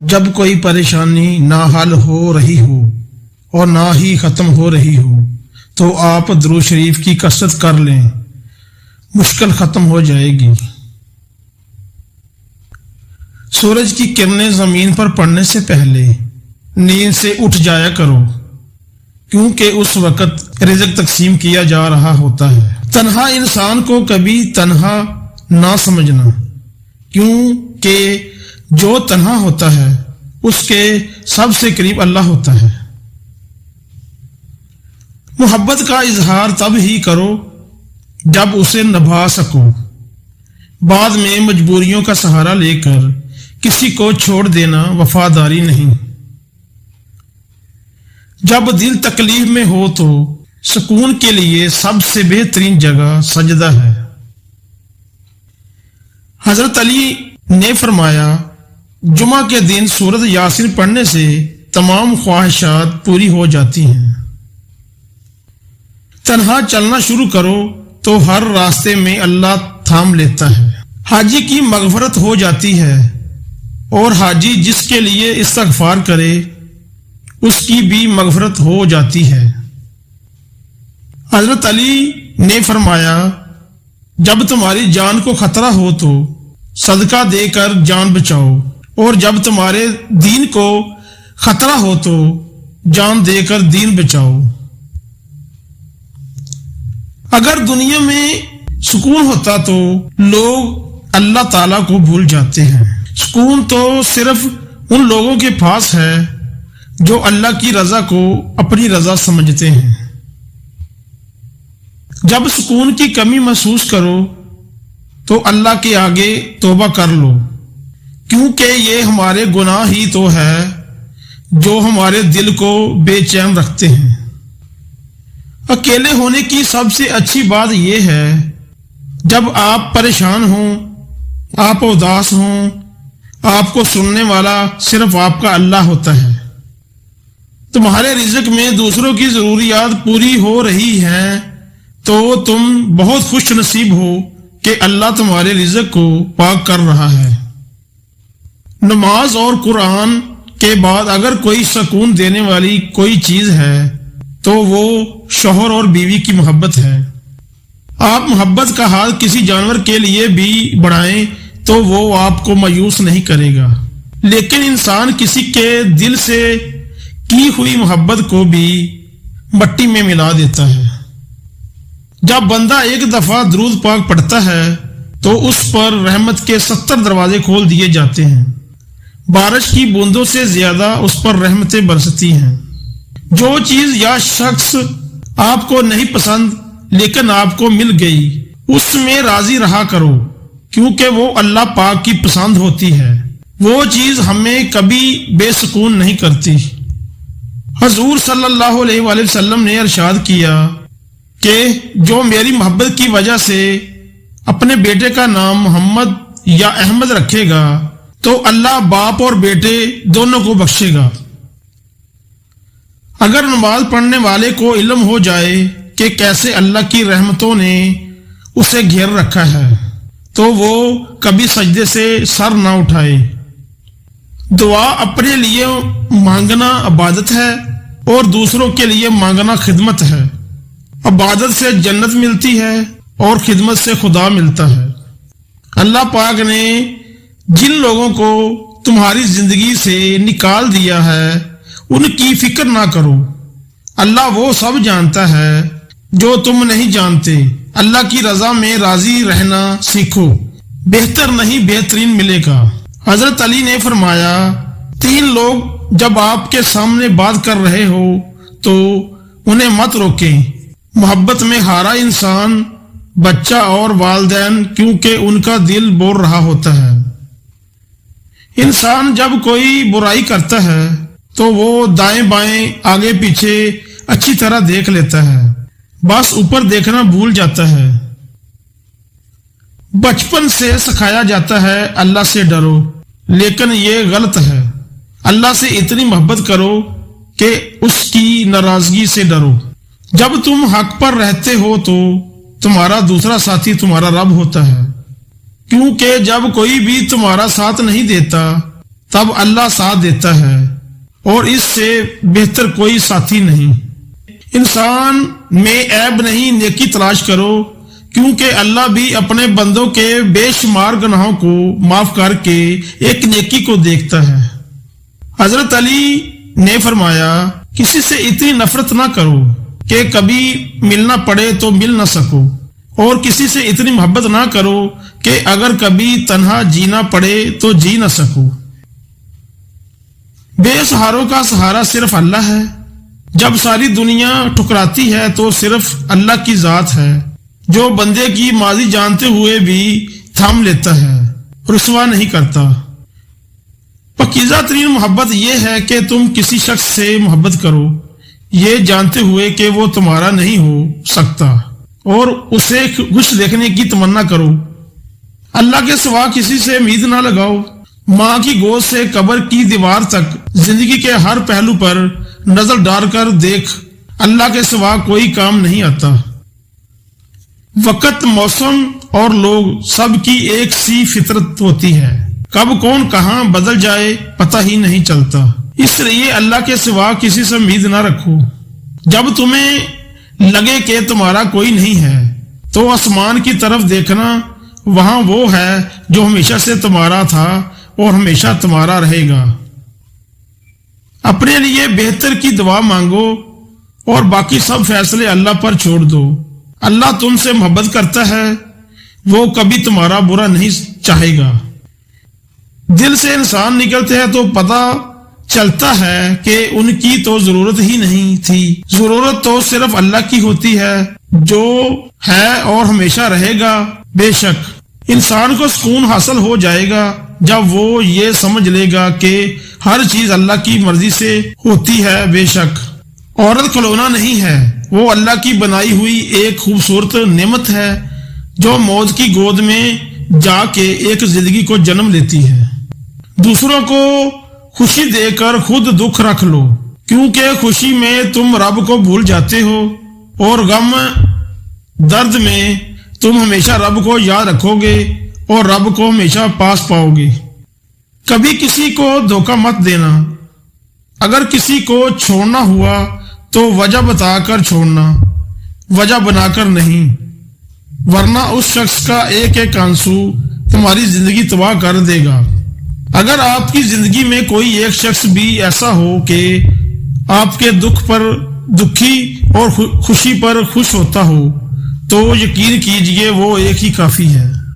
جب کوئی پریشانی نہ حل ہو رہی ہو اور نہ ہی ختم ہو رہی ہو تو آپ درود شریف کی کثرت کر لیں، مشکل ختم ہو جائے گی۔ سورج کی کرنیں زمین پر پڑنے سے پہلے نیند سے اٹھ جایا کرو، کیونکہ اس وقت رزق تقسیم کیا جا رہا ہوتا ہے۔ تنہا انسان کو کبھی تنہا نہ سمجھنا، کیونکہ جو تنہا ہوتا ہے اس کے سب سے قریب اللہ ہوتا ہے۔ محبت کا اظہار تب ہی کرو جب اسے نبھا سکو، بعد میں مجبوریوں کا سہارا لے کر کسی کو چھوڑ دینا وفاداری نہیں۔ جب دل تکلیف میں ہو تو سکون کے لیے سب سے بہترین جگہ سجدہ ہے۔ حضرت علی نے فرمایا، جمعہ کے دن سورۃ یاسین پڑھنے سے تمام خواہشات پوری ہو جاتی ہیں۔ تنہا چلنا شروع کرو تو ہر راستے میں اللہ تھام لیتا ہے۔ حاجی کی مغفرت ہو جاتی ہے، اور حاجی جس کے لیے استغفار کرے اس کی بھی مغفرت ہو جاتی ہے۔ حضرت علی نے فرمایا، جب تمہاری جان کو خطرہ ہو تو صدقہ دے کر جان بچاؤ، اور جب تمہارے دین کو خطرہ ہو تو جان دے کر دین بچاؤ۔ اگر دنیا میں سکون ہوتا تو لوگ اللہ تعالیٰ کو بھول جاتے ہیں۔ سکون تو صرف ان لوگوں کے پاس ہے جو اللہ کی رضا کو اپنی رضا سمجھتے ہیں۔ جب سکون کی کمی محسوس کرو تو اللہ کے آگے توبہ کر لو، کیونکہ یہ ہمارے گناہ ہی تو ہے جو ہمارے دل کو بے چین رکھتے ہیں۔ اکیلے ہونے کی سب سے اچھی بات یہ ہے، جب آپ پریشان ہوں، آپ اداس ہوں، آپ کو سننے والا صرف آپ کا اللہ ہوتا ہے۔ تمہارے رزق میں دوسروں کی ضروریات پوری ہو رہی ہیں تو تم بہت خوش نصیب ہو کہ اللہ تمہارے رزق کو پاک کر رہا ہے۔ نماز اور قرآن کے بعد اگر کوئی سکون دینے والی کوئی چیز ہے تو وہ شوہر اور بیوی کی محبت ہے۔ آپ محبت کا حال کسی جانور کے لیے بھی بڑھائیں تو وہ آپ کو مایوس نہیں کرے گا، لیکن انسان کسی کے دل سے کی ہوئی محبت کو بھی مٹی میں ملا دیتا ہے۔ جب بندہ ایک دفعہ درود پاک پڑھتا ہے تو اس پر رحمت کے 70 دروازے کھول دیے جاتے ہیں۔ بارش کی بوندوں سے زیادہ اس پر رحمتیں برستی ہیں۔ جو چیز یا شخص آپ کو نہیں پسند لیکن آپ کو مل گئی، اس میں راضی رہا کرو، کیونکہ وہ اللہ پاک کی پسند ہوتی ہے۔ وہ چیز ہمیں کبھی بے سکون نہیں کرتی۔ حضور صلی اللہ علیہ وآلہ وسلم نے ارشاد کیا کہ جو میری محبت کی وجہ سے اپنے بیٹے کا نام محمد یا احمد رکھے گا تو اللہ باپ اور بیٹے دونوں کو بخشے گا۔ اگر نماز پڑھنے والے کو علم ہو جائے کہ کیسے اللہ کی رحمتوں نے اسے گھیر رکھا ہے تو وہ کبھی سجدے سے سر نہ اٹھائے۔ دعا اپنے لیے مانگنا عبادت ہے اور دوسروں کے لیے مانگنا خدمت ہے۔ عبادت سے جنت ملتی ہے اور خدمت سے خدا ملتا ہے۔ اللہ پاک نے جن لوگوں کو تمہاری زندگی سے نکال دیا ہے ان کی فکر نہ کرو، اللہ وہ سب جانتا ہے جو تم نہیں جانتے۔ اللہ کی رضا میں راضی رہنا سیکھو، بہتر نہیں بہترین ملے گا۔ حضرت علی نے فرمایا، 3 لوگ جب آپ کے سامنے بات کر رہے ہو تو انہیں مت روکیں، محبت میں ہارا انسان، بچہ اور والدین، کیونکہ ان کا دل بول رہا ہوتا ہے۔ انسان جب کوئی برائی کرتا ہے تو وہ دائیں بائیں آگے پیچھے اچھی طرح دیکھ لیتا ہے، بس اوپر دیکھنا بھول جاتا ہے۔ بچپن سے سکھایا جاتا ہے اللہ سے ڈرو، لیکن یہ غلط ہے۔ اللہ سے اتنی محبت کرو کہ اس کی ناراضگی سے ڈرو۔ جب تم حق پر رہتے ہو تو تمہارا دوسرا ساتھی تمہارا رب ہوتا ہے، کیونکہ جب کوئی بھی تمہارا ساتھ نہیں دیتا تب اللہ ساتھ دیتا ہے اور اس سے بہتر کوئی ساتھی نہیں۔ انسان میں عیب نہیں، نیکی تلاش کرو، کیونکہ اللہ بھی اپنے بندوں کے بے شمار گناہوں کو معاف کر کے ایک نیکی کو دیکھتا ہے۔ حضرت علی نے فرمایا، کسی سے اتنی نفرت نہ کرو کہ کبھی ملنا پڑے تو مل نہ سکو، اور کسی سے اتنی محبت نہ کرو کہ اگر کبھی تنہا جینا پڑے تو جی نہ سکو۔ بے سہاروں کا سہارا صرف اللہ ہے۔ جب ساری دنیا ٹھکراتی ہے تو صرف اللہ کی ذات ہے جو بندے کی ماضی جانتے ہوئے بھی تھام لیتا ہے، رسوا نہیں کرتا۔ پاکیزہ ترین محبت یہ ہے کہ تم کسی شخص سے محبت کرو یہ جانتے ہوئے کہ وہ تمہارا نہیں ہو سکتا، اور اسے خوش دیکھنے کی تمنا کرو۔ اللہ کے سوا کسی سے امید نہ لگاؤ۔ ماں کی گود سے قبر کی دیوار تک زندگی کے ہر پہلو پر نظر ڈال کر دیکھ، اللہ کے سوا کوئی کام نہیں آتا۔ وقت، موسم اور لوگ سب کی ایک سی فطرت ہوتی ہے، کب کون کہاں بدل جائے پتہ ہی نہیں چلتا۔ اس لیے اللہ کے سوا کسی سے امید نہ رکھو۔ جب تمہیں لگے کہ تمہارا کوئی نہیں ہے تو آسمان کی طرف دیکھنا، وہاں وہ ہے جو ہمیشہ سے تمہارا تھا اور ہمیشہ تمہارا رہے گا۔ اپنے لیے بہتر کی دعا مانگو اور باقی سب فیصلے اللہ پر چھوڑ دو۔ اللہ تم سے محبت کرتا ہے، وہ کبھی تمہارا برا نہیں چاہے گا۔ دل سے انسان نکلتے ہیں تو پتہ چلتا ہے کہ ان کی تو ضرورت ہی نہیں تھی، ضرورت تو صرف اللہ کی ہوتی ہے جو ہے اور ہمیشہ رہے گا۔ بے شک انسان کو سکون حاصل ہو جائے گا جب وہ یہ سمجھ لے گا کہ ہر چیز اللہ کی مرضی سے ہوتی ہے۔ بے شک عورت کھلونا نہیں ہے، وہ اللہ کی بنائی ہوئی ایک خوبصورت نعمت ہے جو موت کی گود میں جا کے ایک زندگی کو جنم لیتی ہے۔ دوسروں کو خوشی دے کر خود دکھ رکھ لو، کیونکہ خوشی میں تم رب کو بھول جاتے ہو اور غم درد میں تم ہمیشہ رب کو یاد رکھو گے اور رب کو ہمیشہ پاس پاؤ گے۔ کبھی کسی کو دھوکہ مت دینا۔ اگر کسی کو چھوڑنا ہوا تو وجہ بتا کر چھوڑنا، وجہ بنا کر نہیں، ورنہ اس شخص کا ایک ایک آنسو تمہاری زندگی تباہ کر دے گا۔ اگر آپ کی زندگی میں کوئی ایک شخص بھی ایسا ہو کہ آپ کے دکھ پر دکھی اور خوشی پر خوش ہوتا ہو تو یقین کیجئے وہ ایک ہی کافی ہے۔